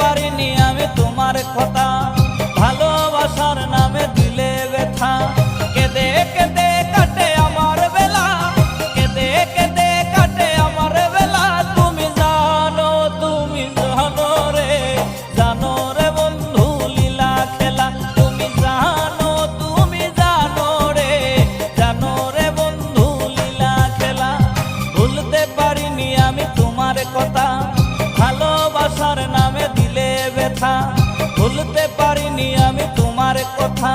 পারিনি আমি তোমার কথা, ভালোবাসার নামে দিলে ব্যথা। কেঁদে কেঁদে কাটে আমার বেলা, কেঁদে কেঁদে কাটে আমার বেলা। তুমি জানো রে, জানো রে বন্ধু লীলা খেলা। তুমি জানো রে, জানো রে বন্ধু লীলা খেলা। ভুলতে পারিনি আমি তোমার কথা, ভালোবাসার নামে দিলে ব্যথা। ভুলতে পারিনি আমি তোমার কথা।